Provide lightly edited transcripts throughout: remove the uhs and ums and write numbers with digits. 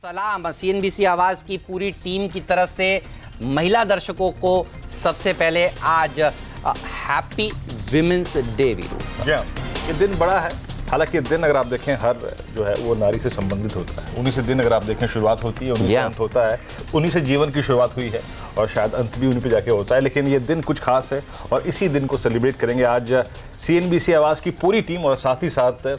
सलाम सीएनबीसी आवाज़ की पूरी टीम की तरफ से महिला दर्शकों को सबसे पहले आज हैप्पी विमेंस डे वीरू। जी हाँ, ये दिन बड़ा है। हालांकि ये दिन अगर आप देखें हर जो है वो नारी से संबंधित होता है। उन्हीं से दिन अगर आप देखें शुरुआत होती है, उन्हीं से अंत होता है, उन्हीं से जीवन की शुरुआत हुई है और शायद अंत भी उन्हीं पे जाके होता है। लेकिन ये दिन कुछ खास है और इसी दिन को सेलिब्रेट करेंगे आज सीएनबीसी आवाज़ की पूरी टीम और साथ ही साथ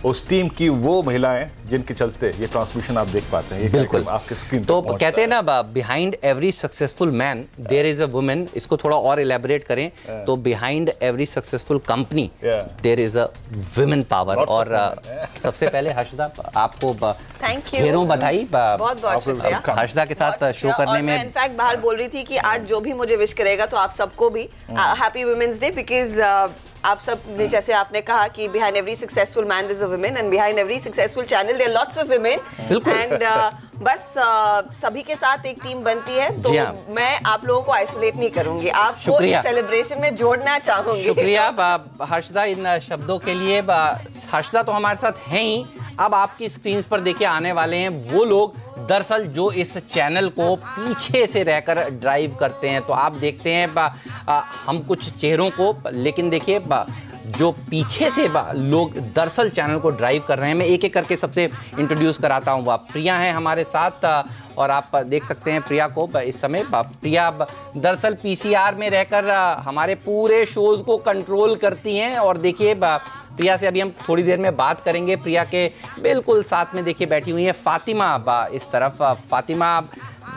उस टीम की वो महिलाएं जिनके चलते ये ट्रांसमिशन आप देख पाते हैं। ये बिल्कुल आपके स्क्रीन तो कहते हैं ना, behind every successful man there is a women. इसको थोड़ा और इलेबोरेट करें तो behind every successful company there is a women power. और सबसे पहले हर्षदा आपको थैंक यू, ढेरों बधाई। बहुत बहुत शुक्रिया हर्षदा के साथ शो करने में। इनफैक्ट बाहर बोल रही थी कि आज जो भी मुझे विश करेगा तो आप सबको भी हैप्पी वुमेन्स डे, बिकॉज आप सब ने जैसे आपने कहा कि behind every successful man there is a woman and behind every successful channel there are lots of women and बस सभी के साथ एक टीम बनती है। तो मैं आप लोगों को आइसोलेट नहीं करूंगी, आपको इस सेलिब्रेशन में जोड़ना चाहूंगी। शुक्रिया हर्षदा इन शब्दों के लिए। हर्षदा तो हमारे साथ हैं ही। अब आपकी स्क्रीन पर देखिए आने वाले हैं वो लोग दरअसल जो इस चैनल को पीछे से रहकर ड्राइव करते हैं। तो आप देखते हैं हम कुछ चेहरों को, लेकिन देखिए जो पीछे से लोग दरअसल चैनल को ड्राइव कर रहे हैं। मैं एक एक करके सबसे इंट्रोड्यूस कराता हूँ। प्रिया हैं हमारे साथ और आप देख सकते हैं प्रिया को इस समय। प्रिया दरअसल पीसीआर में रहकर हमारे पूरे शोज़ को कंट्रोल करती हैं। और देखिए प्रिया से अभी हम थोड़ी देर में बात करेंगे। प्रिया के बिल्कुल साथ में देखिए बैठी हुई है फातिमा इस तरफ। फातिमा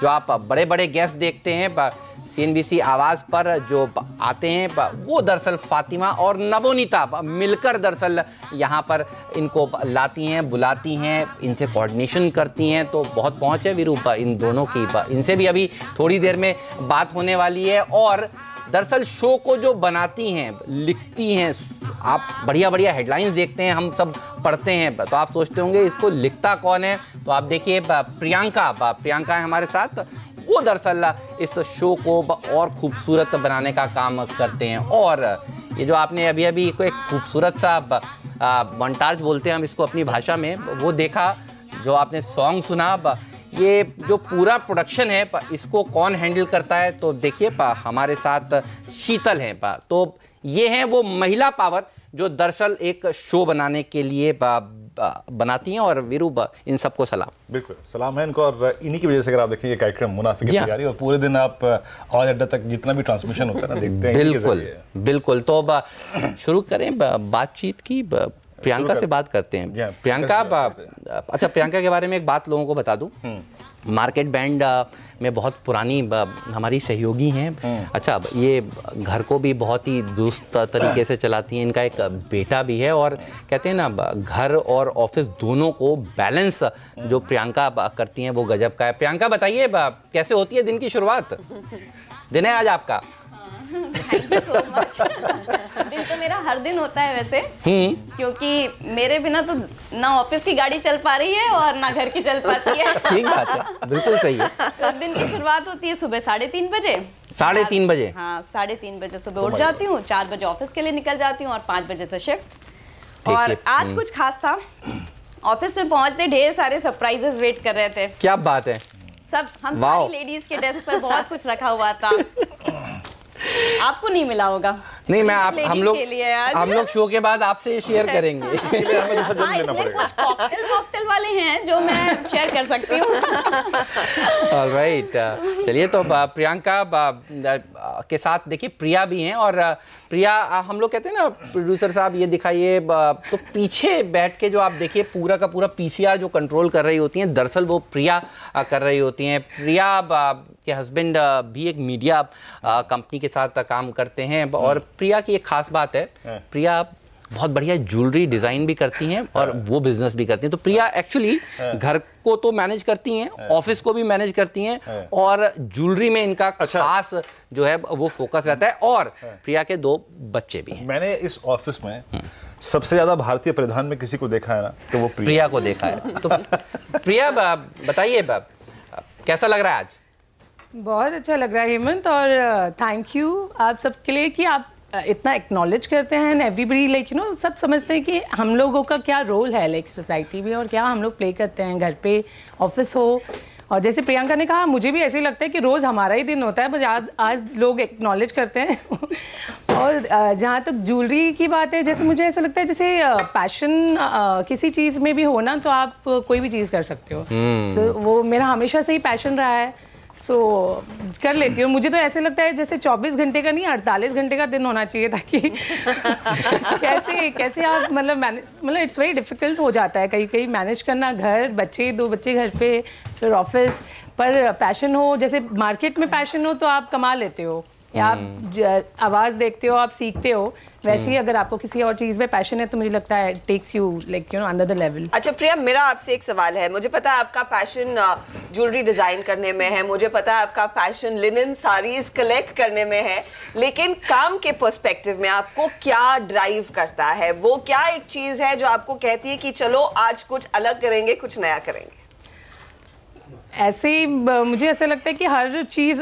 जो आप बड़े बड़े गेस्ट देखते हैं सीएनबीसी आवाज़ पर जो आते हैं वो दरअसल फातिमा और नवोनीता मिलकर दरअसल यहाँ पर इनको लाती हैं, बुलाती हैं, इनसे कोऑर्डिनेशन करती हैं। तो बहुत पहुँच है वीरू इन दोनों की। इनसे भी अभी थोड़ी देर में बात होने वाली है। और दरअसल शो को जो बनाती हैं, लिखती हैं, आप बढ़िया बढ़िया हेडलाइंस देखते हैं, हम सब पढ़ते हैं तो आप सोचते होंगे इसको लिखता कौन है। तो आप देखिए प्रियंका है हमारे साथ। वो दरअसल इस शो को और खूबसूरत बनाने का काम करते हैं। और ये जो आपने अभी अभी को एक खूबसूरत सा मोंटाज बोलते हैं हम इसको अपनी भाषा में, वो देखा, जो आपने सॉन्ग सुना, ये जो पूरा प्रोडक्शन है इसको कौन हैंडल करता है। तो देखिए हमारे साथ शीतल हैं। तो ये हैं वो महिला पावर जो दरअसल एक शो बनाने के लिए बनाती हैं। और वीरू इन सबको सलाम। बिल्कुल सलाम है इनको। और इन्हीं की वजह से अगर आप देखें ये कार्यक्रम मुनाफे की तैयारी और पूरे दिन आप आवाज अड्डा तक जितना भी ट्रांसमिशन होता है ना देखते हैं। बिल्कुल तो शुरू करें बातचीत की। प्रियंका से बात करते हैं। प्रियंका, अच्छा प्रियंका के बारे में एक बात लोगों को बता दूं। मार्केट बैंड में बहुत पुरानी हमारी सहयोगी हैं। अच्छा ये घर को भी बहुत ही दुरुस्त तरीके से चलाती हैं। इनका एक बेटा भी है। और कहते हैं ना घर और ऑफिस दोनों को बैलेंस जो प्रियंका करती हैं वो गजब का है। प्रियंका बताइए कैसे होती है दिन की शुरुआत? दिन है आज आपका? Thank you so much. दिन तो मेरा हर दिन होता है वैसे, क्योंकि मेरे बिना तो ना ऑफिस की गाड़ी चल पा रही है और ना घर की चल पाती है। ठीक बात है, बिल्कुल सही है। तो दिन की शुरुआत होती है सुबह 3:30 बजे। 3:30 बजे? हाँ 3:30 बजे सुबह उठ जाती हूँ, 4 बजे ऑफिस के लिए निकल जाती हूँ और 5 बजे से शिफ्ट। और आज कुछ खास था, ऑफिस में पहुंचते ढेर सारे सरप्राइजेस वेट कर रहे थे। क्या बात है? सब हम सारी लेडीज के डेस्क पर बहुत कुछ रखा हुआ था। आपको नहीं मिला होगा। नहीं, मैं हम लोग शो के बाद आपसे शेयर करेंगे। हाँ, इसमें कुछ कॉकटेल वाले हैं जो मैं शेयर कर सकती हूँ। ऑलराइट, चलिए तो प्रियंका के साथ देखिए प्रिया भी हैं। और प्रिया, हम लोग कहते हैं ना प्रोड्यूसर साहब ये दिखाइए, तो पीछे बैठ के जो आप देखिए पूरा का पूरा पीसीआर जो कंट्रोल कर रही होती हैं दरअसल वो प्रिया कर रही होती हैं। प्रिया के हस्बैंड भी एक मीडिया कंपनी के साथ काम करते हैं। और प्रिया की एक खास बात है, प्रिया बहुत बढ़िया ज्वेलरी डिजाइन भी करती हैं और वो बिजनेस भी करती हैं। तो प्रिया एक्चुअली घर को तो मैनेज करती हैं, ऑफिस को भी मैनेज करती हैं और ज्वेलरी में इनका खास जो है वो फोकस रहता है। और प्रिया के 2 बच्चे भी हैं। मैंने इस ऑफिस में सबसे ज्यादा भारतीय परिधान में किसी को देखा है ना तो वो प्रिया को देखा है। तो प्रिया बताइए कैसा लग रहा है आज? बहुत अच्छा लग रहा है हेमंत, और थैंक यू आप सबके लिए कि आप इतना एक्नॉलेज करते हैं and everybody like you no सब समझते हैं कि हम लोगों का क्या रोल है लाइक सोसाइटी में और क्या हम लोग प्ले करते हैं, घर पे ऑफिस हो। और जैसे प्रियंका ने कहा, मुझे भी ऐसे ही लगता है कि रोज़ हमारा ही दिन होता है, बस आज लोग एक्नॉलेज करते हैं। और जहाँ तक ज्वेलरी की बात है, जैसे मुझे ऐसा लगता है जैसे पैशन किसी चीज़ में भी हो ना, तो आप कोई भी चीज़ कर सकते हो। So, वो मेरा हमेशा से ही पैशन रहा है, सो कर लेती हूँ। मुझे तो ऐसे लगता है जैसे 24 घंटे का नहीं 48 घंटे का दिन होना चाहिए, ताकि कैसे आप मतलब इट्स वेरी डिफिकल्ट हो जाता है कहीं मैनेज करना, घर, बच्चे, 2 बच्चे घर पे, फिर ऑफिस। पर पैशन हो, जैसे मार्केट में पैशन हो तो आप कमा लेते हो, या आप आवाज़ देखते हो, आप सीखते हो। वैसे ही अगर आपको किसी और चीज़ में पैशन है तो मुझे लगता है takes you like you know under the level. अच्छा प्रिया, मेरा आपसे एक सवाल है। मुझे पता है आपका पैशन ज्वेलरी डिजाइन करने में है, मुझे पता है आपका पैशन लिनन साड़ीज कलेक्ट करने में है, लेकिन काम के पर्सपेक्टिव में आपको क्या ड्राइव करता है? वो क्या एक चीज़ है जो आपको कहती है कि चलो आज कुछ अलग करेंगे, कुछ नया करेंगे? ऐसे मुझे ऐसा लगता है कि हर चीज़,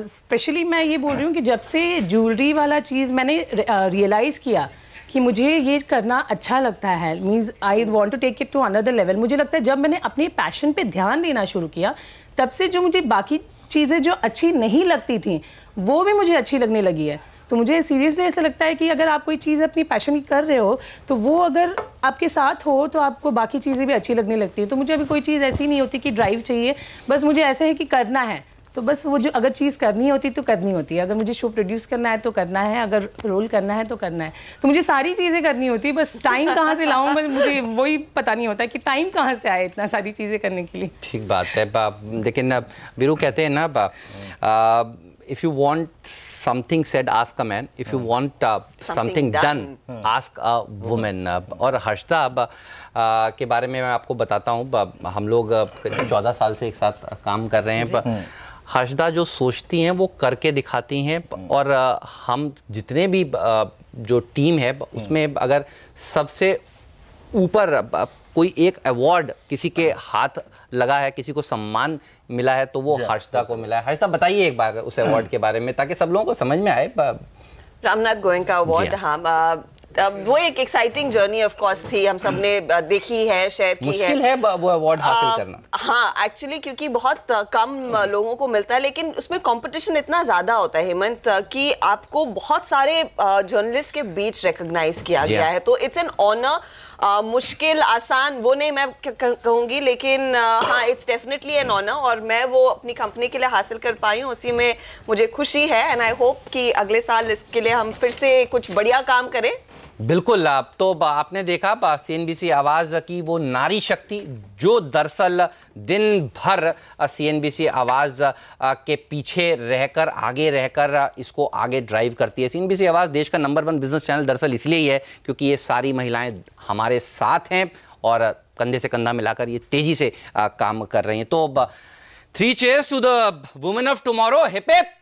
स्पेशली मैं ये बोल रही हूँ कि जब से ज्वेलरी वाला चीज़ मैंने रियलाइज़ किया कि मुझे ये करना अच्छा लगता है, means I want to take it to another level. मुझे लगता है जब मैंने अपने पैशन पे ध्यान देना शुरू किया, तब से जो मुझे बाकी चीज़ें जो अच्छी नहीं लगती थी वो भी मुझे अच्छी लगने लगी है। तो मुझे सीरियसली ऐसा लगता है कि अगर आप कोई चीज़ अपनी पैशन की कर रहे हो तो वो अगर आपके साथ हो तो आपको बाकी चीज़ें भी अच्छी लगने लगती है। तो मुझे अभी कोई चीज़ ऐसी नहीं होती कि ड्राइव चाहिए, बस मुझे ऐसे है कि करना है तो बस वो जो अगर चीज़ करनी होती तो करनी होती है। अगर मुझे शो प्रोड्यूस करना है तो करना है, अगर रोल करना है तो करना है। तो मुझे सारी चीज़ें करनी होती है, बस टाइम कहाँ से लाऊं बस मुझे वही पता नहीं होता कि टाइम कहाँ से आए इतना सारी चीज़ें करने के लिए। ठीक बात है। लेकिन वीरू कहते हैं ना, if you want something said, ask a man. If you want something done, ask a woman. और हर्षदा के बारे में मैं आपको बताता हूँ, हम लोग 14 साल से एक साथ काम कर रहे हैं। हर्षदा जो सोचती हैं वो करके दिखाती हैं, और हम जितने भी जो टीम है उसमें अगर सबसे ऊपर कोई एक अवार्ड किसी के हाथ लगा है, किसी को सम्मान मिला है, तो वो हर्षदा को मिला है। हर्षदा बताइए एक बार उस अवार्ड के बारे में, ताकि सब लोगों को समझ में आए। रामनाथ गोयनका अवार्ड, हाँ, वो एक एक्साइटिंग जर्नी ऑफ कोर्स थी, हम सब ने देखी है, शेयर की है। मुश्किल है वो अवार्ड हासिल करना। हाँ, एक्चुअली क्योंकि बहुत कम लोगों को मिलता है, लेकिन उसमें कंपटीशन इतना ज़्यादा होता है हेमंत कि आपको बहुत सारे जर्नलिस्ट के बीच रिकॉग्नाइज किया गया है। तो इट्स एन ऑनर। मुश्किल आसान वो नहीं मैं कहूँगी, लेकिन हाँ, इट्स डेफिनेटली एन ऑनर, और मैं वो अपनी कंपनी के लिए हासिल कर पाई हूँ, उसी में मुझे खुशी है। एंड आई होप कि अगले साल इसके लिए हम फिर से कुछ बढ़िया काम करें। बिल्कुल। तो आपने देखा CNBC आवाज़ की वो नारी शक्ति जो दरअसल दिन भर CNBC आवाज़ के पीछे रहकर, आगे रहकर इसको आगे ड्राइव करती है। CNBC आवाज़ देश का नंबर 1 बिजनेस चैनल दरअसल इसलिए ही है क्योंकि ये सारी महिलाएं हमारे साथ हैं और कंधे से कंधा मिलाकर ये तेज़ी से काम कर रही हैं। तो 3 cheers to the women of tomorrow. Hip hip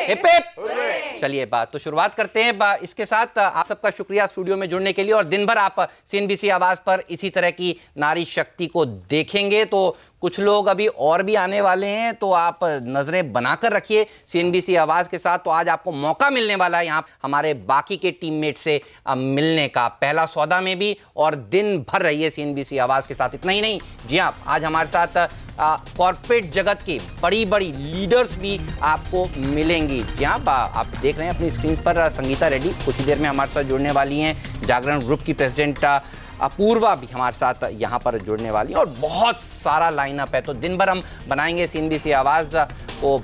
hip hip. चलिए तो शुरुआत करते हैं। इसके साथ आप सबका शुक्रिया स्टूडियो में जुड़ने के लिए, और दिन भर आप CNBC आवाज़ पर इसी तरह की नारी शक्ति को देखेंगे। तो कुछ लोग अभी और भी आने वाले हैं, तो आप नज़रें बनाकर रखिए CNBC आवाज़ के साथ। तो आज आपको मौका मिलने वाला है यहाँ हमारे बाकी के टीममेट से मिलने का, पहला सौदा में भी, और दिन भर रहिए CNBC आवाज़ के साथ। इतना ही नहीं, जी हाँ, आज हमारे साथ कॉर्पोरेट जगत की बड़ी बड़ी लीडर्स भी आपको मिलेंगी। जी हाँ, आप देख रहे हैं अपनी स्क्रीन पर संगीता रेड्डी कुछ ही देर में हमारे साथ जुड़ने वाली हैं। जागरण ग्रुप की प्रेसिडेंट अपूर्वा भी हमारे साथ यहाँ पर जुड़ने वाली है, और बहुत सारा लाइनअप है। तो दिन भर हम बनाएंगे CNBC आवाज़ को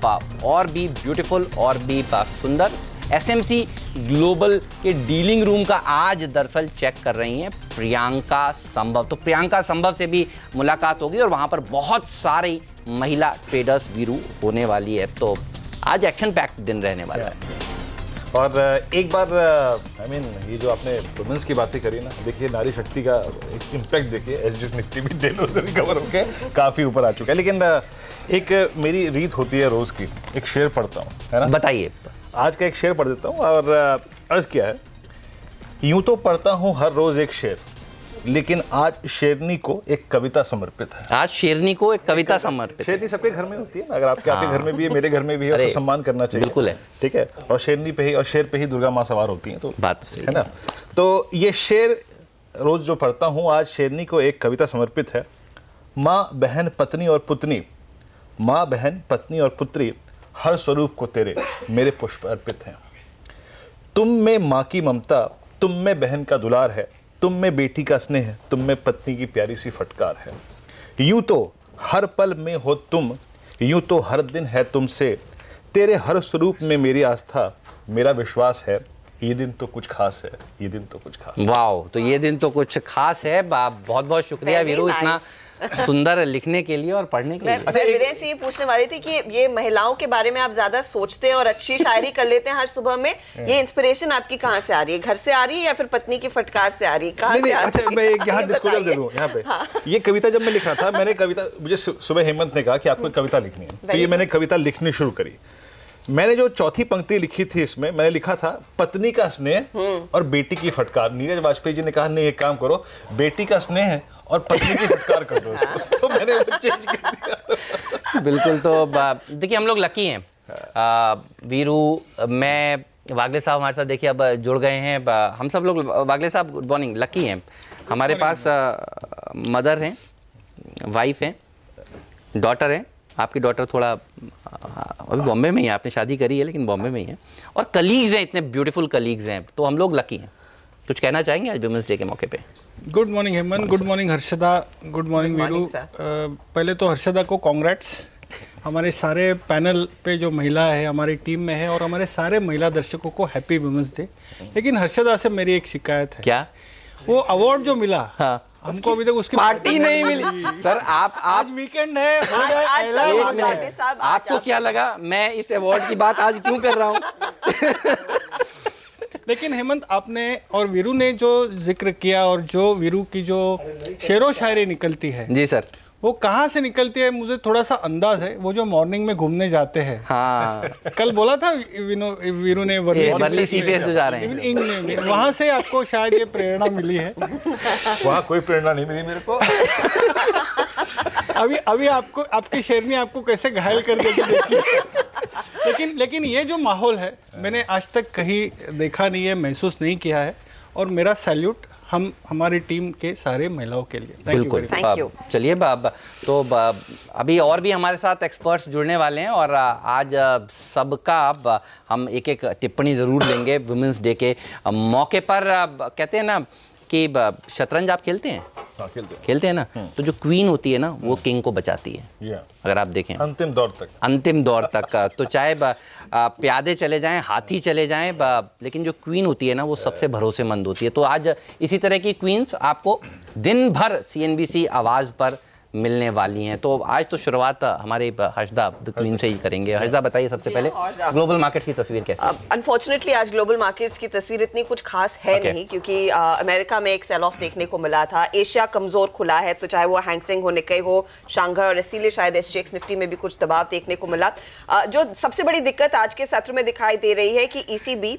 और भी ब्यूटीफुल और भी सुंदर। SMC ग्लोबल के डीलिंग रूम का आज दरअसल चेक कर रही हैं प्रियंका संभव। तो प्रियंका संभव से भी मुलाकात होगी, और वहाँ पर बहुत सारी महिला ट्रेडर्स वीरू होने वाली है। तो आज एक्शन पैक्ड दिन रहने वाला है। और एक बार ये जो आपने वुमेन्स की बातें करी ना, देखिए नारी शक्ति का एक इम्पैक्ट देखिए, SGX निफ्टी भी डेलों से रिकवर होकर काफ़ी यूपर आ चुका है। लेकिन एक मेरी रीत होती है रोज़ की, एक शेर पढ़ता हूँ, है ना? बताइए। आज का एक शेर पढ़ देता हूँ, और अर्ज़ किया है, यूँ तो पढ़ता हूँ हर रोज़ एक शेर, लेकिन आज शेरनी को एक कविता समर्पित है। आज शेरनी को एक कविता समर्पित। शेरनी सबके घर में होती है ना, अगर आपके घर में भी है, मेरे घर में भी है, तो सम्मान करना चाहिए। बिल्कुल है, ठीक है। और शेरनी पे ही और शेर पे ही दुर्गा माँ सवार होती हैं, तो बात तो सही है ना। तो ये शेर रोज जो पढ़ता हूँ, आज शेरनी को एक कविता समर्पित है। माँ बहन पत्नी और पुतनी, माँ बहन पत्नी और पुत्री, हर स्वरूप को तेरे मेरे पुष्प अर्पित हैं। तुम में माँ की ममता, तुम में बहन का दुलार है, तुम में बेटी का स्नेह, तुम में पत्नी की प्यारी सी फटकार है। यूं तो हर पल में हो तुम, यूं तो हर दिन है तुमसे, तेरे हर स्वरूप में मेरी आस्था, मेरा विश्वास है, ये दिन तो कुछ खास है, ये दिन तो कुछ खास है। वाह, तो ये दिन तो कुछ खास है। बहुत बहुत शुक्रिया वीरू, इतना सुंदर लिखने के लिए और पढ़ने के लिए। मैं वीरेंद्र से ये पूछने वाली थी कि ये महिलाओं के बारे में आप ज्यादा सोचते हैं और अच्छी शायरी कर लेते हैं हर सुबह में, ये इंस्पिरेशन आपकी कहाँ से आ रही है? घर से आ रही है या फिर पत्नी की फटकार से आ रही है? कहाँ से आ रही है? अच्छा, मैं यहाँ डिस्क्लोजर दे दूँ यहाँ पे। हाँ। ये कविता जब मैं लिख रहा था, मैंने कविता, मुझे सुबह हेमंत ने कहा कि आपको कविता लिखनी है, तो ये मैंने कविता लिखनी शुरू करी। मैंने जो चौथी पंक्ति लिखी थी, इसमें मैंने लिखा था पत्नी का स्नेह और बेटी की फटकार। नीरज वाजपेयी जी ने कहा नहीं, एक काम करो, बेटी का स्नेह और पत्नी की फटकार कर दो इसको। तो मैंने वो चेंज कर दिया। बिल्कुल। तो देखिए, हम लोग लकी हैं। वीरू, मैं, वागले साहब हमारे साथ देखिए अब जुड़ गए हैं। हम सब लोग, वागले साहब गुड मॉर्निंग, लकी हैं। हमारे पास मदर हैं, वाइफ हैं, डॉटर हैं। आपकी डॉटर थोड़ा अभी बॉम्बे में ही है, आपने शादी करी है लेकिन बॉम्बे में ही है, और कलीग्स हैं, इतने ब्यूटीफुल कलीग्स हैं। तो हम लोग लकी हैं। कुछ कहना चाहेंगे आज वुमेन्स डे के मौके पे? Good morning Hemant, good morning Harshada, good morning Veeru. पहले तो हर्षदा को कॉन्ग्रेट्स, हमारे सारे पैनल पे जो महिला है हमारी टीम में है, और हमारे सारे महिला दर्शकों को हैप्पी वुमेन्स डे। लेकिन हर्षदा से मेरी एक शिकायत है। क्या? वो अवार्ड जो मिला, हाँ, हमको अभी तक उसकी पार्टी नहीं मिली। सर आज वीकेंड है, आपको क्या लगा मैं इस अवार्ड की बात आज क्यों कर रहा हूँ? लेकिन हेमंत, आपने और वीरू ने जो जिक्र किया, और जो वीरू की जो शेरो शायरी निकलती है, जी सर, वो कहाँ से निकलती है मुझे थोड़ा सा अंदाज है। वो जो मॉर्निंग में घूमने जाते हैं, हाँ, कल बोला था वीरू ने वर्ली सीफेस जो जा रहे हैं, वहाँ से आपको शायद ये प्रेरणा मिली है। वहाँ कोई प्रेरणा नहीं मिली मेरे को। अभी आपको आपकी शेरनी आपको कैसे घायल कर देगी देखिए। लेकिन ये जो माहौल है, मैंने आज तक कहीं देखा नहीं है, महसूस नहीं किया है, और मेरा सैल्यूट हमारी टीम के सारे महिलाओं के लिए। बिल्कुल, थैंक यू। चलिए तो अभी और भी हमारे साथ एक्सपर्ट्स जुड़ने वाले हैं, और आज सबका हम एक एक टिप्पणी ज़रूर लेंगे वुमेन्स डे के मौके पर। कहते हैं ना कि शतरंज आप खेलते हैं? हाँ, खेलते हैं ना। तो जो क्वीन होती है ना, वो किंग को बचाती है। अगर आप देखें अंतिम दौर तक तो चाहे प्यादे चले जाएं, हाथी चले जाएं, लेकिन जो क्वीन होती है ना, वो सबसे भरोसेमंद होती है। तो आज इसी तरह की क्वींस आपको दिन भर CNBC आवाज़ पर मिलने वाली हैं। तो आज तो शुरुआत हमारे हर्षदा द क्वीन से ही करेंगे। हर्षदा, बताइए सबसे पहले ग्लोबल मार्केट्स की तस्वीर कैसी है? अनफॉर्चुनेटली आज ग्लोबल मार्केट्स की तस्वीर इतनी कुछ खास है नहीं, क्योंकि अमेरिका में एक सेल ऑफ देखने को मिला था। एशिया कमजोर खुला है, तो चाहे वो हैंगसेंग हो, निक्केई हो, शांघाई, और इसीलिए शायद SGX निफ्टी में भी कुछ दबाव देखने को मिला। जो सबसे बड़ी दिक्कत आज के सत्र में दिखाई दे रही है कि ECB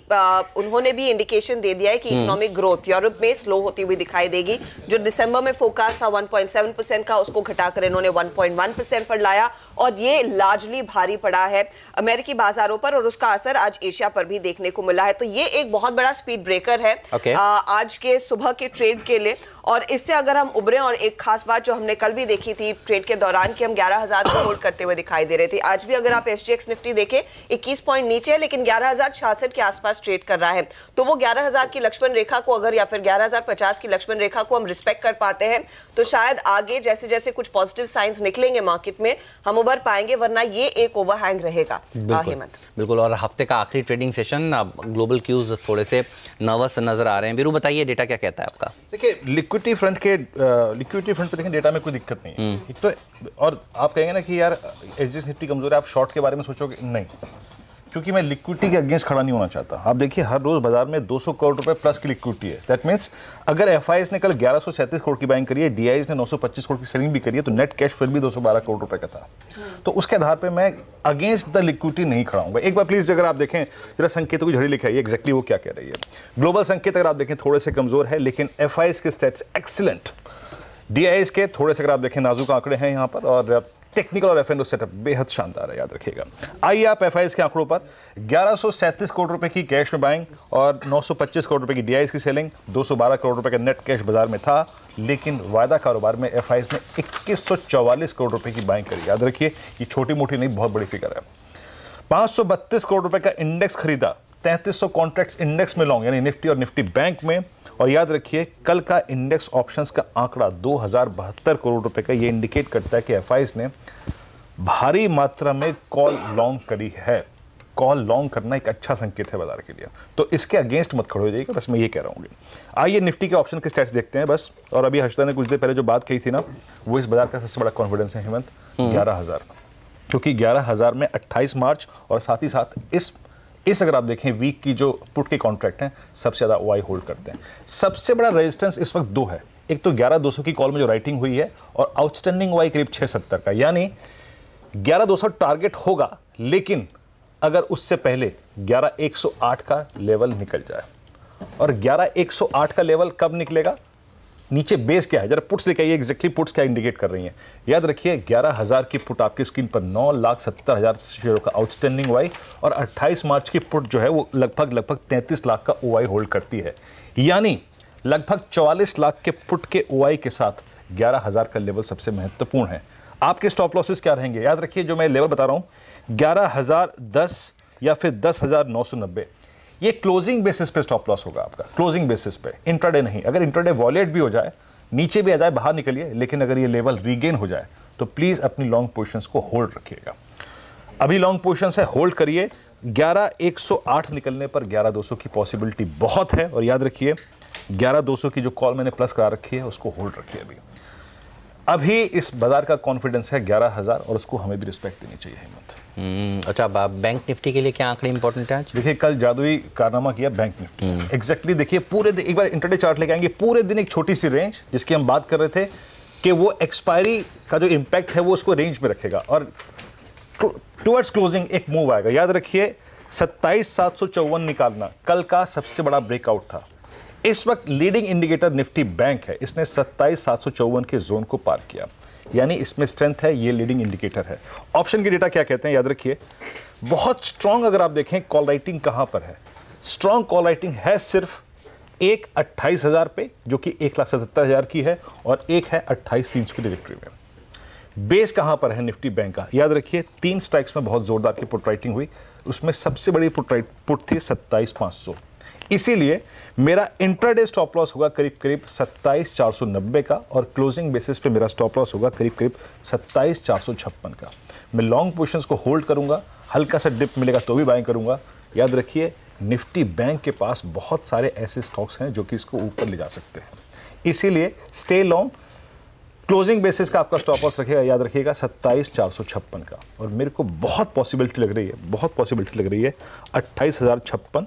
उन्होंने भी इंडिकेशन दे दिया है कि इकोनॉमिक ग्रोथ यूरोप में स्लो होती हुई दिखाई देगी। जो दिसंबर में फोकास्ट था 1.7% का, उसको घटाकर इन्होंने 1.1% पर लाया, और ये लार्जली भारी पड़ा है अमेरिकी बाजारों पर, और उसका असर आज एशिया पर भी देखने को मिला है। तो ये एक बहुत बड़ा स्पीड ब्रेकर है आज के सुबह के ट्रेड के लिए। और इससे अगर हम उभरे, और एक खास बात जो हमने कल भी देखी थी ट्रेड के दौरान कि हम 11,000 को होल्ड करते हुए दिखाई दे रहे थे। आज भी अगर आप SGX निफ्टी देखें 21 पॉइंट नीचे है, लेकिन 11,066 के आसपास ट्रेड कर रहा है। तो वो 11,000 की लक्ष्मण रेखा को अगर, या फिर 11,050 की लक्ष्मण रेखा को हम रिस्पेक्ट कर पाते हैं, तो शायद आगे जैसे जैसे कुछ पॉजिटिव साइंस निकलेंगे मार्केट में, हम उभर पाएंगे, वरना ये एक ओवरहैंग रहेगा। बिल्कुल। और हफ्ते का आखिरी ट्रेडिंग सेशन, ग्लोबल क्यूज थोड़े से नर्वस नजर आ रहे हैं। वीरू, बताइए डेटा क्या कहता है आपका? देखिए, लिक्विडिटी फ्रंट पे देखें, डेटा में कोई दिक्कत नहीं है। तो और आप कहेंगे ना कि यार SGX निफ्टी कमजोर है, आप शॉर्ट के बारे में सोचोगे नहीं, क्योंकि मैं लिक्विडिटी के अगेंस्ट खड़ा नहीं होना चाहता। आप देखिए हर रोज बाजार में 200 करोड़ रुपए प्लस की लिक्विडिटी है। दैट मीन्स अगर एफआईएस ने कल 1137 करोड़ की बाइंग करी है, डीआईएस ने 925 करोड़ की सेलिंग भी करी है, तो नेट कैश फिर भी 212 करोड़ रुपए का था। तो उसके आधार पर मैं अगेंस्ट द लिक्विडिटी नहीं खड़ा हूँ। एक बार प्लीज अगर आप देखें जरा संकेतों की झड़ी लिखाई है, एग्जैक्टली वो क्या कह रही है। ग्लोबल संकेत अगर आप देखें थोड़े से कमजोर है, लेकिन एफआईएस के स्टेट्स एक्सीलेंट। डीआईएस के थोड़े से अगर आप देखें नाजुक आंकड़े हैं यहाँ पर, और टेक्निकल और एफएनओ सेटअप बेहद शानदार है, याद रखिएगा। आइए आप एफआईएस के आंकड़ों पर 1137 करोड़ रुपए की कैश में बाइंग और 925 करोड़ रुपए की डीआईएस की सेलिंग, 212 करोड़ रुपए का नेट कैश बाजार में था, लेकिन वायदा कारोबार में एफआईएस ने 2144 करोड़ रुपए की बाइंग करी। याद रखिए ये छोटी मोटी नहीं, बहुत बड़ी फिगर है। 532 करोड़ रुपए का इंडेक्स खरीदा, 3300 कॉन्ट्रैक्ट्स इंडेक्स में लॉन्ग यानी निफ्टी और निफ्टी बैंक में। और याद रखिए कल का इंडेक्स ऑप्शंस का आंकड़ा 2072 करोड़ रुपए का, ये इंडिकेट करता है कि एफआईएस ने भारी मात्रा में कॉल लॉन्ग करी है। कॉल लॉन्ग करना एक अच्छा संकेत है बाजार के लिए, तो इसके अगेंस्ट मत खड़े हो जाइएगा, बस मैं ये कह रहा हूँ। आइए निफ्टी के ऑप्शन के स्टैट्स देखते हैं बस। और अभी हर्षदा ने कुछ देर पहले जो बात कही थी ना, वो इस बाजार का सबसे बड़ा कॉन्फिडेंस है हेमंत, 11,000। क्योंकि 11,000 में 28 मार्च और साथ ही साथ इस अगर आप देखें वीक की जो पुट के कॉन्ट्रैक्ट हैं सबसे ज़्यादा ओआई होल्ड करते हैं। सबसे बड़ा रेजिस्टेंस इस वक्त 2 है। एक तो 11,200 की कॉल में जो राइटिंग हुई है, और आउटस्टैंडिंग ओआई करीब 670 का, यानी 11,200 टारगेट होगा, लेकिन अगर उससे पहले 11,108 का लेवल निकल जाए। और 11,108 का लेवल कब निकलेगा, नीचे बेस क्या है, जरा पुट्स लेके आइए, एग्जैक्टली पुट्स क्या इंडिकेट कर रही हैं। याद रखिए 11,000 की पुट आपकी स्क्रीन पर 9,70,000 शेयरों का आउटस्टैंडिंग ओआई, और 28 मार्च की पुट जो है वो लगभग 33 लाख का ओआई होल्ड करती है। यानी लगभग 44 लाख के पुट के ओआई के साथ 11,000 का लेवल सबसे महत्वपूर्ण है। आपके स्टॉप लॉसेस क्या रहेंगे, याद रखिए जो मैं लेवल बता रहा हूं 11,010 या फिर 10,990, ये क्लोजिंग बेसिस पे स्टॉप लॉस होगा आपका, क्लोजिंग बेसिस पे, इंट्राडे नहीं। अगर इंट्राडे वॉलेट भी हो जाए, नीचे भी आ जाए, बाहर निकलिए, लेकिन अगर ये लेवल रीगेन हो जाए तो प्लीज अपनी लॉन्ग पोजीशंस को होल्ड रखिएगा। अभी लॉन्ग पोजीशंस है, होल्ड करिए। 11,108 निकलने पर 11,200 की पॉसिबिलिटी बहुत है, और याद रखिए 11,200 की जो कॉल मैंने प्लस करा रखी है उसको होल्ड रखिए। अभी इस बाजार का कॉन्फिडेंस है 11,000, और उसको हमें भी रिस्पेक्ट देनी चाहिए हेमंत। अच्छा, बैंक निफ्टी के लिए क्या आंकड़े इंपॉर्टेंट है आज? देखिए कल जादुई कारनामा किया बैंक निफ्टी। एग्जैक्टली देखिए पूरे दिन, एक बार इंटरडे चार्ट लेके आएंगे, पूरे दिन एक छोटी सी रेंज जिसकी हम बात कर रहे थे कि वो एक्सपायरी का जो इंपैक्ट है वो उसको रेंज में रखेगा, और टुवर्ड्स क्लोजिंग एक मूव आएगा। याद रखिए 27,754 निकालना कल का सबसे बड़ा ब्रेकआउट था। इस वक्त लीडिंग इंडिकेटर निफ्टी बैंक है, इसने 27,754 के जोन को पार किया, यानी इसमें स्ट्रेंथ है, ये लीडिंग इंडिकेटर है। ऑप्शन के डेटा क्या कहते हैं, याद रखिए बहुत स्ट्रॉन्ग, अगर आप देखें कॉल राइटिंग कहां पर है, स्ट्रॉन्ग कॉल राइटिंग है सिर्फ एक 28,000 पे जो कि 1,77,000 की है, और एक है 28,300 की डिरेक्टरी में। बेस कहां पर है निफ्टी बैंक का, याद रखिए 3 स्ट्राइक्स में बहुत जोरदार की पुट राइटिंग हुई, उसमें सबसे बड़ी पुट थी 27,500। इसीलिए मेरा इंट्राडे स्टॉप लॉस होगा करीब करीब 27,490 का, और क्लोजिंग बेसिस पे मेरा स्टॉप लॉस होगा करीब करीब 27,456 का। मैं लॉन्ग पोजीशंस को होल्ड करूंगा, हल्का सा डिप मिलेगा तो भी बाइंग करूंगा। याद रखिए निफ्टी बैंक के पास बहुत सारे ऐसे स्टॉक्स हैं जो कि इसको ऊपर ले जा सकते हैं, इसीलिए स्टे लॉन्ग। क्लोजिंग बेसिस का आपका स्टॉप लॉस रखिएगा, याद रखिएगा 27,456 का, और मेरे को बहुत पॉसिबिलिटी लग रही है, बहुत पॉसिबिलिटी लग रही है 28,056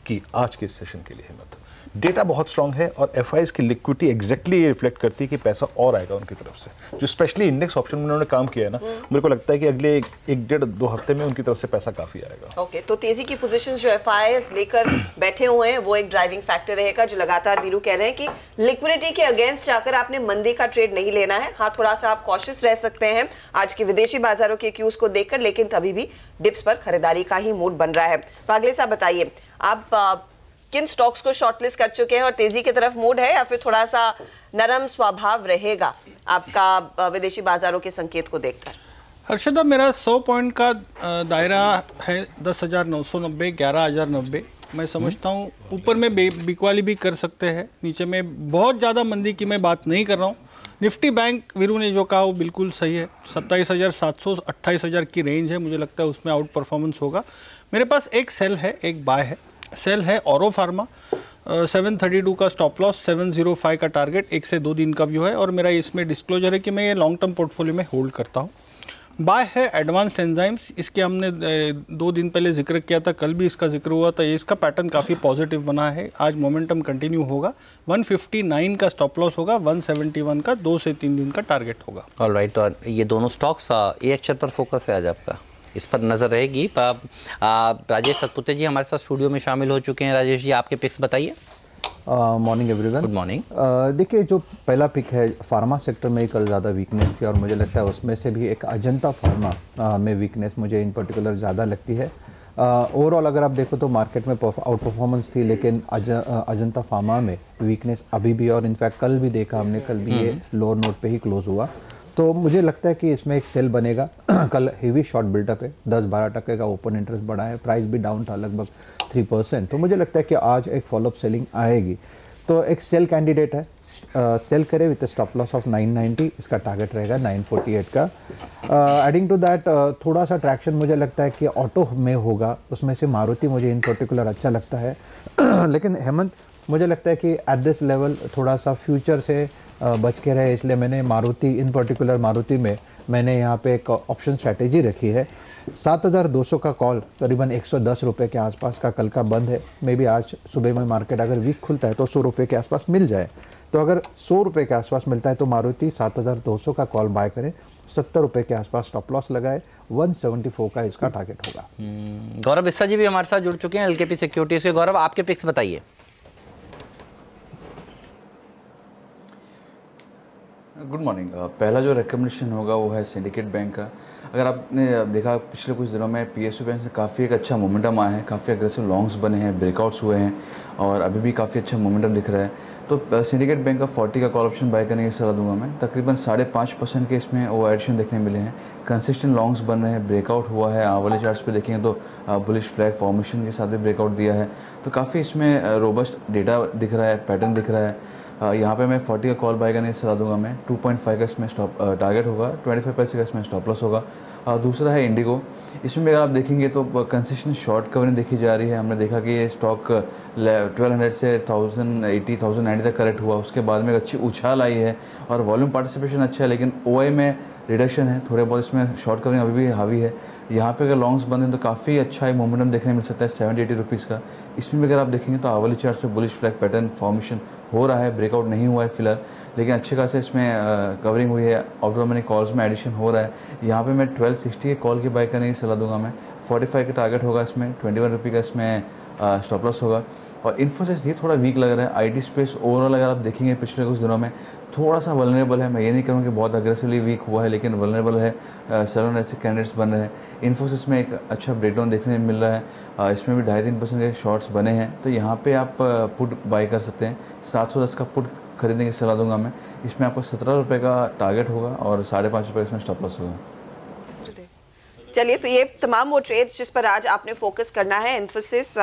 की आज के सेशन के लिए हिम्मत। डेटा बहुत स्ट्रांग है, और एफआईएस की लिक्विडिटी एग्जैक्टली ये रिफ्लेक्ट करती है कि पैसा और आएगा उनकी तरफ से। जो स्पेशली इंडेक्स ऑप्शन में उन्होंने काम किया है ना, मेरे को लगता है कि अगले 1-1.5-2 हफ्ते में उनकी तरफ से पैसा काफी आएगा। ओके, तो तेजी की पोजीशंस जो एफआईएस लेकर बैठे हुए हैं वो एक ड्राइविंग फैक्टर रहेगा, जो लगातार वीरू कह रहे हैं कि लिक्विडिटी के अगेंस्ट जाकर आपने मंदी का ट्रेड नहीं लेना है। हाँ, थोड़ा सा आप कॉशियस रह सकते हैं आज के विदेशी बाजारों के क्यूज को देखकर, लेकिन तभी भी डिप्स पर खरीदारी का ही मूड बन रहा है। पागले साहब बताइए, आप किन स्टॉक्स को शॉर्टलिस्ट कर चुके हैं, और तेजी की तरफ मूड है या फिर थोड़ा सा नरम स्वभाव रहेगा आपका विदेशी बाजारों के संकेत को देखकर? हर्षदा, मेरा 100 पॉइंट का दायरा है 10,990, 11,090। मैं समझता हूँ ऊपर में बिकवाली भी कर सकते हैं, नीचे में बहुत ज़्यादा मंदी की मैं बात नहीं कर रहा हूँ। निफ्टी बैंक वीरू ने जो कहा वो बिल्कुल सही है, 27,700 28,000 की रेंज है, मुझे लगता है उसमें आउट परफॉर्मेंस होगा। मेरे पास एक सेल है, एक बाय है। सेल है औरो फार्मा, 732 का स्टॉप लॉस, 705 का टारगेट, 1 से 2 दिन का व्यू है, और मेरा इसमें डिस्क्लोजर है कि मैं ये लॉन्ग टर्म पोर्टफोलियो में होल्ड करता हूँ। बाय है एडवांस्ड एंजाइम्स, इसके हमने 2 दिन पहले जिक्र किया था, कल भी इसका जिक्र हुआ था। इसका पैटर्न काफ़ी पॉजिटिव बना है, आज मोमेंटम कंटिन्यू होगा। 159 का स्टॉप लॉस होगा, 171 का 2 से 3 दिन का टारगेट होगा। ऑलराइट, तो ये दोनों स्टॉक्स ए अक्षर पर फोकस है आज आपका, इस पर नज़र रहेगी। राजेश सतपुते जी हमारे साथ स्टूडियो में शामिल हो चुके हैं। राजेश जी, आपके पिक्स बताइए। Morning everyone. Good morning. देखिए, जो पहला पिक है, फार्मा सेक्टर में कल ज़्यादा वीकनेस थी और मुझे लगता है उसमें से भी एक अजंता फार्मा में वीकनेस मुझे इन पर्टिकुलर ज़्यादा लगती है। ओवरऑल अगर आप देखो तो मार्केट में आउट परफॉर्मेंस थी, लेकिन अजंता फार्मा में वीकनेस अभी भी, और इनफैक्ट कल भी देखा हमने, कल भी ये लोअर नोट पे ही क्लोज हुआ। तो मुझे लगता है कि इसमें एक सेल बनेगा। कल हेवी शॉर्ट बिल्डअप है, 10-12% का ओपन इंटरेस्ट बढ़ा है, प्राइस भी डाउन था लगभग 3%। तो मुझे लगता है कि आज एक फॉलोअप सेलिंग आएगी। तो एक सेल कैंडिडेट है, सेल करे विद स्टॉप लॉस ऑफ 990, इसका टारगेट रहेगा 948 का। एडिंग टू दैट थोड़ा सा ट्रैक्शन मुझे लगता है कि ऑटो में होगा, उसमें से मारुति मुझे इन पर्टिकुलर अच्छा लगता है। लेकिन हेमंत, मुझे लगता है कि एट दिस लेवल थोड़ा सा फ्यूचर से बच के रहे, इसलिए मैंने मारुति, इन पर्टिकुलर मारुति में मैंने यहाँ पे एक ऑप्शन स्ट्रैटेजी रखी है। 7200 का कॉल, करीबन 110 रुपये के आसपास का कल का बंद है। मे बी आज सुबह में मार्केट अगर वीक खुलता है तो 100 रुपये के आसपास मिल जाए। तो अगर 100 रुपये के आसपास मिलता है तो मारुति 7200 का कॉल बाय करें, 70 रुपये के आसपास स्टॉप लॉस लगाए, 174 का इसका टारगेट होगा। गौरव बिस्सा जी भी हमारे साथ जुड़ चुके हैं एलकेपी सिक्योरिटीज के। गौरव, आपके पिक्स बताइए। Good morning. पहला जो रिकमेंडेशन होगा वो है सिंडिकेट बैंक का। अगर आपने देखा पिछले कुछ दिनों में पीएसयू बैंक से काफ़ी एक अच्छा मोमेंटम आया है, काफ़ी अग्रेसिव लॉन्ग्स बने हैं, ब्रेकआउट्स हुए हैं और अभी भी काफ़ी अच्छा मोमेंटम दिख रहा है। तो सिंडिकेट बैंक का 40 का कॉल ऑप्शन बाय करने की सलाह दूंगा मैं। तकरीबन 5.5% के इसमें वो एडिशन देखने मिले हैं, कंसिस्टेंट लॉन्ग्स बन रहे हैं, ब्रेकआउट हुआ है। वाले चार्ट्स पे देखेंगे तो बुलिश फ्लैग फॉर्मेशन के साथ भी ब्रेकआउट दिया है। तो काफ़ी इसमें रोबस्ट डेटा दिख रहा है, पैटर्न दिख रहा है। यहाँ पे मैं 40 का कॉल बाय करने की सलाह दूंगा मैं। 2.5 का इसमें स्टॉप टारगेट होगा, 25 पैसे का इसमें स्टॉप लॉस होगा। दूसरा है इंडिगो। इसमें भी अगर आप देखेंगे तो कंसिस्टेंट शॉर्ट कवरिंग देखी जा रही है। हमने देखा कि ये स्टॉक 1200 से 1080, 1090 तक करेक्ट हुआ, उसके बाद में एक अच्छी उछाल आई है और वॉल्यूम पार्टिसिपेशन अच्छा है, लेकिन ओआई में रिडक्शन है, थोड़े बहुत इसमें शॉर्ट कवरिंग अभी भी हावी है। यहाँ पे अगर लॉन्ग्स बंद हैं तो काफ़ी अच्छा एक मोमेंटम देखने मिल सकता है 70-80 रुपीज़ का। इसमें भी अगर आप देखेंगे तो आवली चार्ट से बुलिश फ्लैग पैटर्न फॉर्मेशन हो रहा है, ब्रेकआउट नहीं हुआ है फिलहाल, लेकिन अच्छे खासे इसमें कवरिंग हुई है। आउटडोर मनी कॉल्स में एडिशन हो रहा है। यहाँ पे मैं 1260 के कॉल की बाय करने की सलाह दूंगा मैं। 45 का टारगेट होगा इसमें, 21 रुपये का इसमें स्टॉप लॉस होगा। और इन्फोसिस ये थोड़ा वीक लग रहा है। आईटी स्पेस ओवरऑल अगर आप देखेंगे पिछले कुछ दिनों में थोड़ा सा वल्नरेबल है। मैं ये नहीं कहूँगा कि बहुत अग्रेसिवली वीक हुआ है, लेकिन वल्नरेबल है। 7 ऐसे कैंडिडेट्स बन रहे हैं। इन्फोसिस में एक अच्छा ब्रेकडाउन देखने में मिल रहा है। इसमें भी 2.5-3% के शॉर्ट्स बने हैं, तो यहाँ पे आप पुट बाय कर सकते हैं। 710 का पुट खरीदने की सलाह दूंगा मैं। इसमें आपको 17 रुपये का टारगेट होगा और 5.5 रुपये इसमें स्टॉप लॉस होगा। चलिए, तो ये तमाम वो ट्रेड्स जिस पर आज आपने फोकस करना है, इन्फोसिस,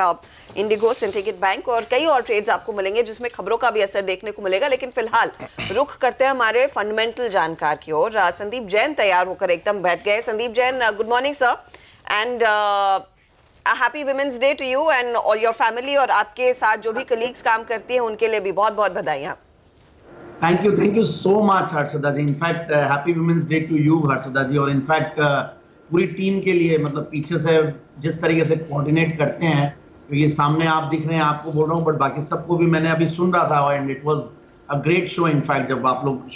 इंडिगो, सिंडिकेट बैंक और कई और ट्रेड्स आपको मिलेंगे जिसमें खबरों का भी असर देखने को मिलेगा। लेकिन फिलहाल रुख करते हैं हमारे फंडामेंटल जानकार की ओर। संदीप जैन तैयार होकर एकदम बैठ गए। Sandeep Jain, good morning sir, and happy women's day to you and all your family, और आपके साथ जो भी कलीग्स काम करती हैं उनके लिए भी बहुत बहुत बधाइयाँ। Thank you so much Harshada ji. In fact happy women's day to you Harshada ji, और इनफैक्ट पूरी टीम के लिए, मतलब पीछे से जिस तरीके से कोऑर्डिनेट करते हैं, क्योंकि सामने आप दिख रहे हैं, आपको बोल रहा हूँ, बट बाकी सबको भी मैंने अभी सुन रहा था and it was a great show. In fact जब आप लोग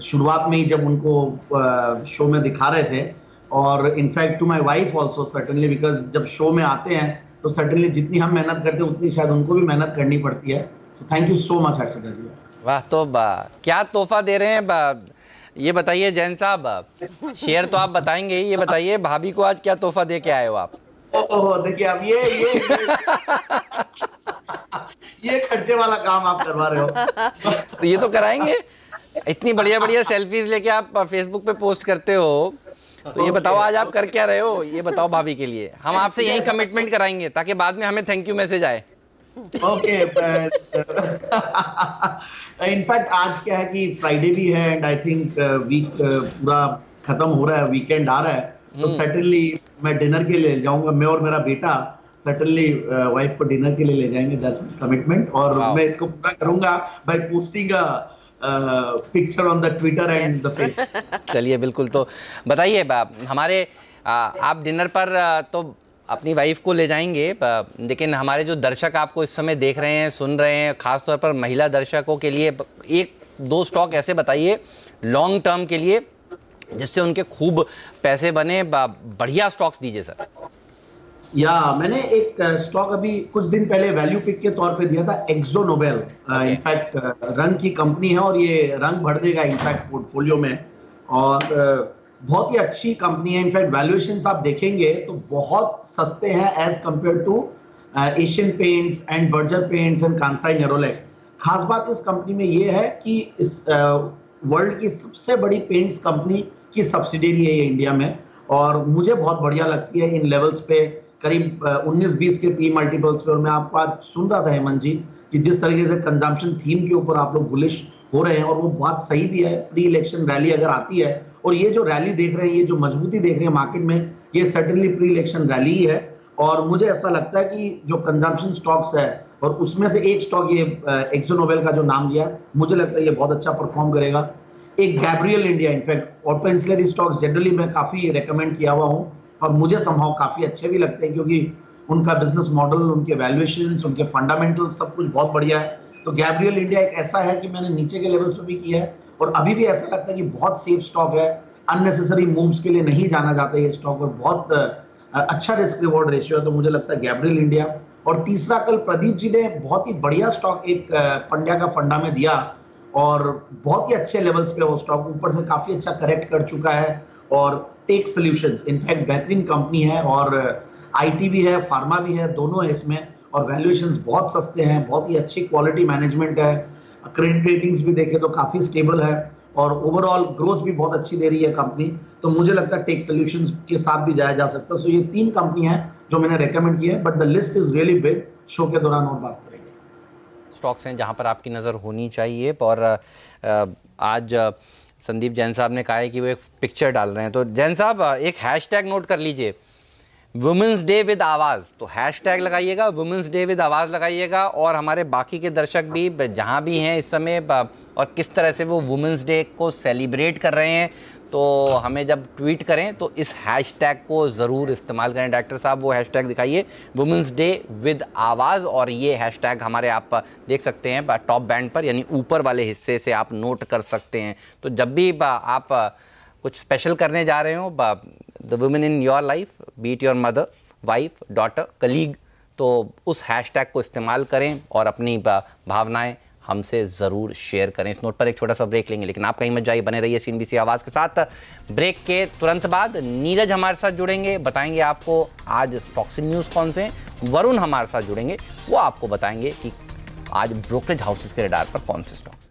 शुरुआत में ही जब उनको शो में दिखा रहे थे, और in fact to my wife also certainly, because जब शो में आते हैं तो सर्टेनली जितनी हम मेहनत करते हैं उतनी शायद उनको भी मेहनत करनी पड़ती है। So thank you so much Harshada ji. वाह, तो क्या तोहफा दे रहे हैं ये बताइए जैन साहब। शेयर तो आप बताएंगे ही, ये बताइए भाभी को आज क्या तोहफा दे के आए हो आप? देखिए अब ये खर्चे वाला काम आप करवा रहे हो। तो ये तो कराएंगे। इतनी बढ़िया बढ़िया सेल्फीज लेके आप फेसबुक पे पोस्ट करते हो, तो ये बताओ आज आप कर क्या रहे हो, ये बताओ भाभी के लिए। हम आपसे यही कमिटमेंट कराएंगे ताकि बाद में हमें थैंक यू मैसेज आए। ओके, इनफैक्ट आज क्या है कि फ्राइडे भी है एंड आई थिंक वीक पूरा खत्म हो रहा है, वीकेंड आ रहा है, तो सर्टेनली मैं डिनर के लिए जाऊंगा। मैं और मेरा बेटा सर्टेनली वाइफ को डिनर के लिए ले जाएंगे, दैट्स माय कमिटमेंट। और मैं इसको पूरा करूंगा by posting picture on the Twitter and the Facebook. चलिए बिल्कुल, तो बताइए हमारे आप डिनर पर तो अपनी वाइफ को ले जाएंगे, लेकिन हमारे जो दर्शक आपको इस समय देख रहे हैं, सुन रहे हैं, खासतौर पर महिला दर्शकों के लिए एक दो स्टॉक ऐसे बताइए लॉन्ग टर्म के लिए जिससे उनके खूब पैसे बने, बढ़िया स्टॉक्स दीजिए सर। मैंने एक स्टॉक अभी कुछ दिन पहले वैल्यू पिक के तौर पे दिया था, एक्सो नोबेल। इनफैक्ट रंग की कंपनी है और ये रंग भर देगा इनफैक्ट पोर्टफोलियो में, और बहुत ही अच्छी कंपनी है। इनफैक्ट वैल्यूएशंस आप देखेंगे तो बहुत सस्ते हैं as compare to Asian Paints and Berger Paints and Kansai Nerolac. खास बात इस कंपनी में ये है कि इस वर्ल्ड की सबसे बड़ी पेंट्स कंपनी की सब्सिडियरी है ये इंडिया में, और मुझे बहुत बढ़िया लगती है इन लेवल्स पे, करीब 19-20 के पी मल्टीपल्स पे। और मैं आपको आज सुन रहा था हेमंत जी कि जिस तरीके से कंजम्पशन थीम के ऊपर आप लोग बुलिश हो रहे हैं, और वो बात सही भी है। प्री इलेक्शन रैली अगर आती है, और ये जो रैली देख रहे हैं, ये जो मजबूती देख रहे हैं मार्केट में, ये सर्टेनली प्री इलेक्शन रैली ही है। और मुझे ऐसा लगता है कि जो कंजम्पशन स्टॉक्स है, और उसमें से एक स्टॉक ये एक्सो नोबेल का जो नाम लिया, मुझे लगता है ये बहुत अच्छा परफॉर्म करेगा। एक Gabriel India, in fact auto ancillary stocks generally मैं काफ़ी रिकमेंड किया हुआ हूँ, और मुझे संभव काफ़ी अच्छे भी लगते हैं क्योंकि उनका बिजनेस मॉडल, उनके वैल्यूएशंस, उनके फंडामेंटल्स सब कुछ बहुत बढ़िया है। तो गैब्रियल इंडिया एक ऐसा है कि मैंने नीचे के लेवल्स पे भी किया है, और अभी भी ऐसा लगता है कि बहुत सेफ स्टॉक है। अननेसेसरी मूव्स के लिए नहीं जाना चाहता ये स्टॉक, और बहुत अच्छा रिस्क रिवॉर्ड रेशियो है। तो मुझे लगता है गैब्रियल इंडिया। और तीसरा, कल प्रदीप जी ने बहुत ही बढ़िया स्टॉक एक पंड्या का फंडा में दिया, और बहुत ही अच्छे लेवल्स पे वो स्टॉक ऊपर से काफ़ी अच्छा करेक्ट कर चुका है। और टेक सॉल्यूशंस इनफैक्ट बेहतरीन कंपनी है, और आईटी भी है, फार्मा भी है, दोनों है इसमें, और वैल्यूएशंस बहुत सस्ते हैं, बहुत ही अच्छी क्वालिटी मैनेजमेंट है। क्रेडिट रेटिंग्स भी देखें तो काफ़ी स्टेबल है, और ओवरऑल ग्रोथ भी बहुत अच्छी दे रही है कंपनी। तो मुझे लगता है टेक सॉल्यूशंस के साथ भी जाया जा सकता है। सो ये 3 कंपनी हैं जो मैंने रेकमेंड की है, but the list is really big. Show के दौरान और बात करेंगे। स्टॉक्स हैं जहां पर आपकी नज़र होनी चाहिए। और आज संदीप जैन साहब ने कहा है कि वो एक पिक्चर डाल रहे हैं, तो जैन साहब एक हैशटैग नोट कर लीजिए, वुमेंस डे विद आवाज़। तो हैशटैग लगाइएगा, वुमेंस डे विद आवाज़ लगाइएगा, और हमारे बाकी के दर्शक भी जहाँ भी हैं इस समय और किस तरह से वो वुमेंस डे को सेलिब्रेट कर रहे हैं, तो हमें जब ट्वीट करें तो इस हैशटैग को ज़रूर इस्तेमाल करें। डॉक्टर साहब वो हैशटैग दिखाइए, वुमेंस डे विद आवाज़, और ये हैशटैग हमारे आप देख सकते हैं टॉप बैंड पर, यानी ऊपर वाले हिस्से से आप नोट कर सकते हैं। तो जब भी आप कुछ स्पेशल करने जा रहे हो, the women in your life, B it your mother, wife, daughter, colleague, तो उस हैशटैग को इस्तेमाल करें और अपनी भावनाएं हमसे ज़रूर शेयर करें। इस नोट पर एक छोटा सा ब्रेक लेंगे, लेकिन आप कहीं मत जाइए, बने रहिए CNBC आवाज़ के साथ। ब्रेक के तुरंत बाद नीरज हमारे साथ जुड़ेंगे, बताएंगे आपको आज स्टॉक्स न्यूज़ कौन से हैं। वरुण हमारे साथ जुड़ेंगे, वो आपको बताएंगे कि आज ब्रोकरेज हाउसेस के रडार पर कौन से स्टॉक्स।